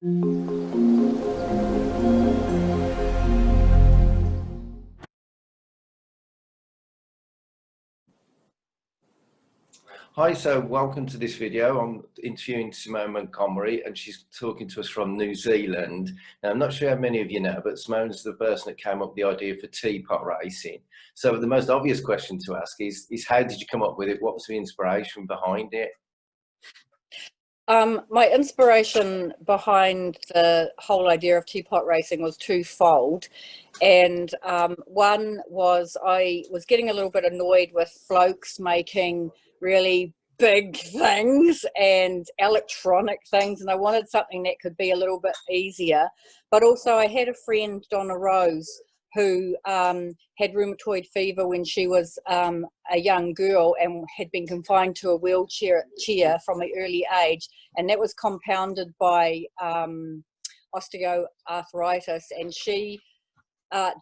Hi, so welcome to this video. I'm interviewing Simone Montgomery and she's talking to us from New Zealand. Now, I'm not sure how many of you know, but Simone's the person that came up with the idea for teapot racing. So the most obvious question to ask is how did you come up with it? What was the inspiration behind it? My inspiration behind the whole idea of teapot racing was twofold. And one was I was getting a little bit annoyed with blokes making really big things and electronic things, and I wanted something that could be a little bit easier. But also I had a friend, Donna Rose, who had rheumatoid fever when she was a young girl and had been confined to a wheelchair from an early age, and that was compounded by osteoarthritis, and she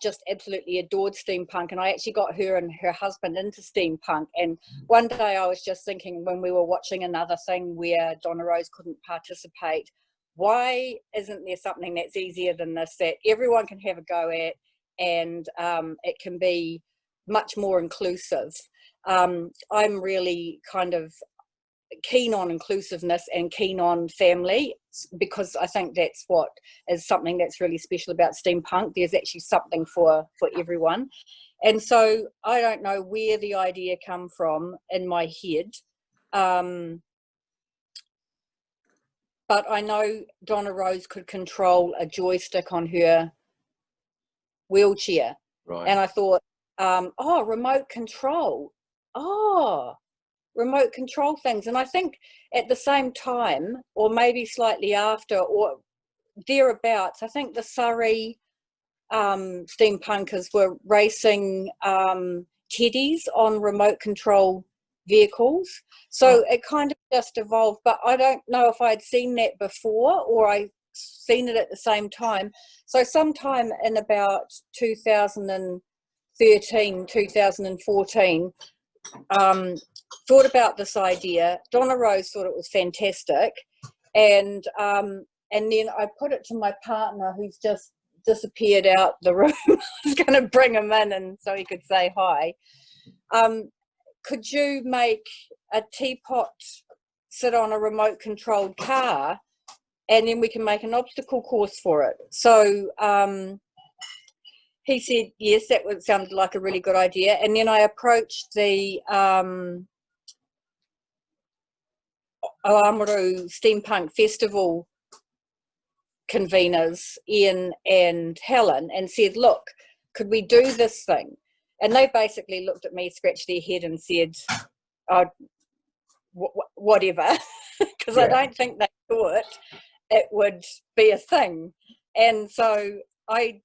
just absolutely adored steampunk, and I actually got her and her husband into steampunk. And one day I was just thinking, when we were watching another thing where Donna Rose couldn't participate, why isn't there something that's easier than this, that everyone can have a go at, and it can be much more inclusive. I'm really kind of keen on inclusiveness and keen on family, because I think that's what is something that's really special about steampunk. There's actually something for everyone. And so I don't know where the idea come from in my head, but I know Donna Rose could control a joystick on her wheelchair. Right. And I thought, oh, remote control. Oh, remote control things. And I think at the same time, or maybe slightly after or thereabouts, I think the Surrey steampunkers were racing teddies on remote control vehicles. So it kind of just evolved, but I don't know if I'd seen that before or I seen it at the same time. So sometime in about 2013, 2014, thought about this idea. Donna Rose thought it was fantastic, and then I put it to my partner, who's just disappeared out the room. I was going to bring him in and so he could say hi. Could you make a teapot sit on a remote controlled car, and then we can make an obstacle course for it? So he said yes, that sounded like a really good idea. And then I approached the Oamaru Steampunk Festival conveners, Ian and Helen, and said, look, could we do this thing? And they basically looked at me, scratched their head and said, oh, whatever, because I don't think they thought it would be a thing. And so I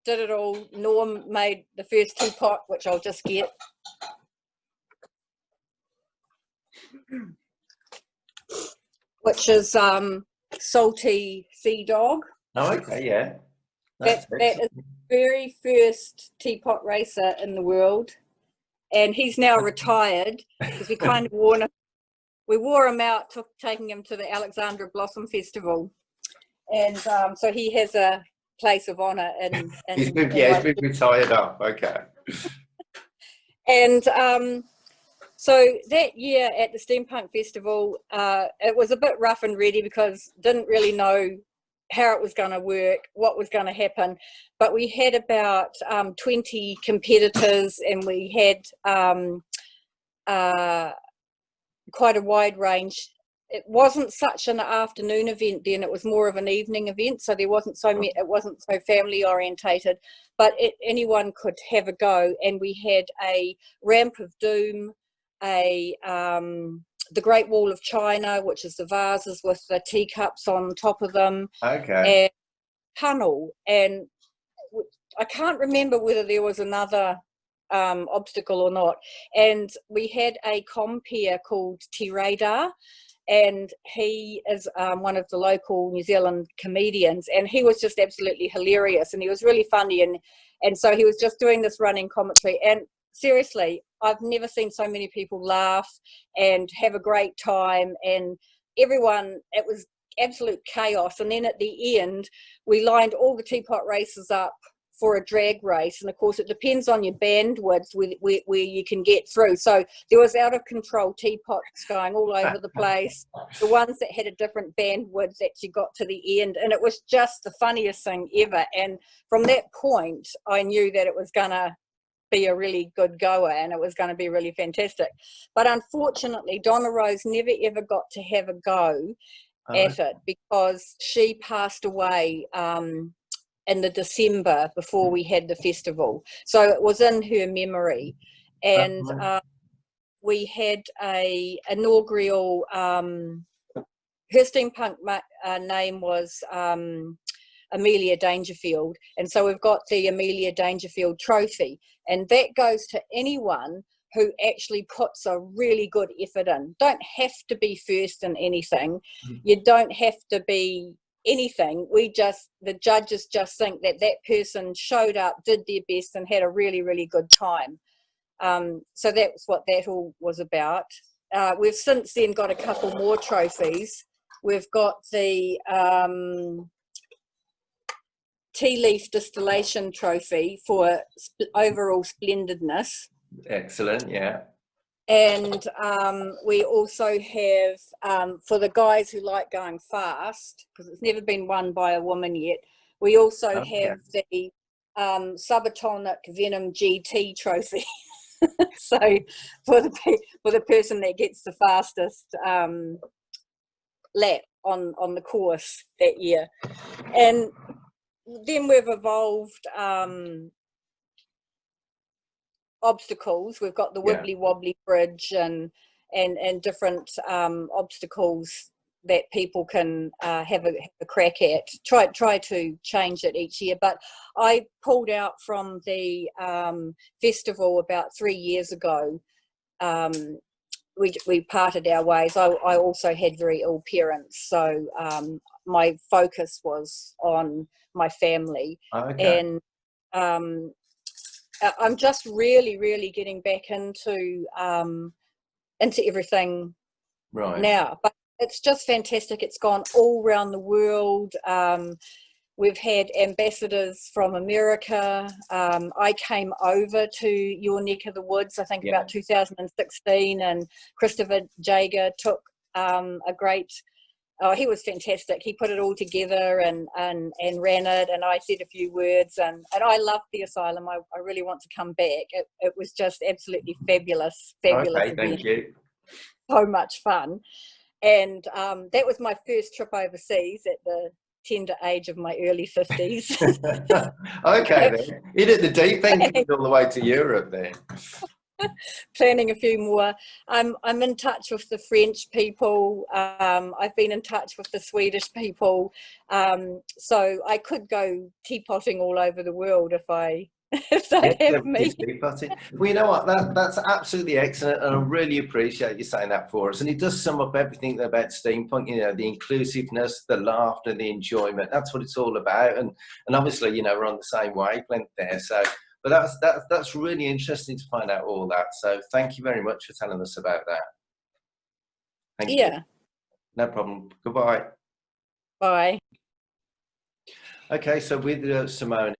did it all. Norm made the first teapot, which I'll just get. Which is Salty Sea Dog. Oh, okay, yeah. That is the very first teapot racer in the world. And he's now retired because we kind of wore him out, taking him to the Alexandra Blossom Festival. And so he has a place of honour in he's been retired up, okay. And so that year at the Steampunk Festival, it was a bit rough and ready because didn't really know how it was going to work, what was going to happen. But we had about 20 competitors, and we had quite a wide range. It wasn't such an afternoon event then, it was more of an evening event, so there wasn't it wasn't so family orientated, but anyone could have a go. And we had a Ramp of Doom, the Great Wall of China, which is the vases with the teacups on top of them, and tunnel, and I can't remember whether there was another obstacle or not. And we had a compere called Te Radar, and he is one of the local New Zealand comedians, and he was just absolutely hilarious, and he was really funny, and so he was just doing this running commentary, and seriously, I've never seen so many people laugh and have a great time, and everyone, it was absolute chaos. And then at the end, we lined all the teapot races up for a drag race, and of course it depends on your bandwidth where you can get through. So there was out of control teapots going all over the place. The ones that had a different bandwidth actually got to the end, and it was just the funniest thing ever. And from that point I knew that it was gonna be a really good goer and it was going to be really fantastic. But unfortunately Donna Rose never ever got to have a go at it, because she passed away in the December before we had the festival, so it was in her memory. And we had a inaugural, her steampunk name was Amelia Dangerfield, and so we've got the Amelia Dangerfield trophy, and that goes to anyone who actually puts a really good effort in. Don't have to be first in anything, you don't have to be anything. The judges just think that that person showed up, did their best, and had a really, really good time. So that's what that all was about. We've since then got a couple more trophies. We've got the tea leaf distillation trophy for overall splendidness. Excellent, yeah. And we also have, for the guys who like going fast, because it's never been won by a woman yet, we also have the Subatomic Venom GT trophy. So for the person that gets the fastest lap on the course that year. And then we've evolved obstacles. We've got the wibbly wobbly bridge and different obstacles that people can have a crack at. Try to change it each year. But I pulled out from the festival about 3 years ago. We parted our ways. I also had very ill parents, so my focus was on my family. And I'm just really getting back into everything now. But it's just fantastic. It's gone all around the world. We've had ambassadors from America. I came over to your neck of the woods, I think about 2016, and Christopher Jager took a great, he was fantastic. He put it all together and ran it, and I said a few words, and I loved the asylum. I really want to come back. It was just absolutely fabulous. Okay, thank you. So much fun. And that was my first trip overseas at the tender age of my early 50s. Okay, then. You did the deep end all the way to Europe then. Planning a few more. I'm in touch with the French people. I've been in touch with the Swedish people. So I could go teapotting all over the world if they'd have me. Well, you know what? That's absolutely excellent, and I really appreciate you saying that for us. And it does sum up everything about steampunk. You know, the inclusiveness, the laughter, the enjoyment. That's what it's all about. And obviously, you know, we're on the same wavelength there. So, but that's really interesting to find out all that. So, thank you very much for telling us about that. Thank you. No problem. Goodbye. Bye. Okay, so with Simone.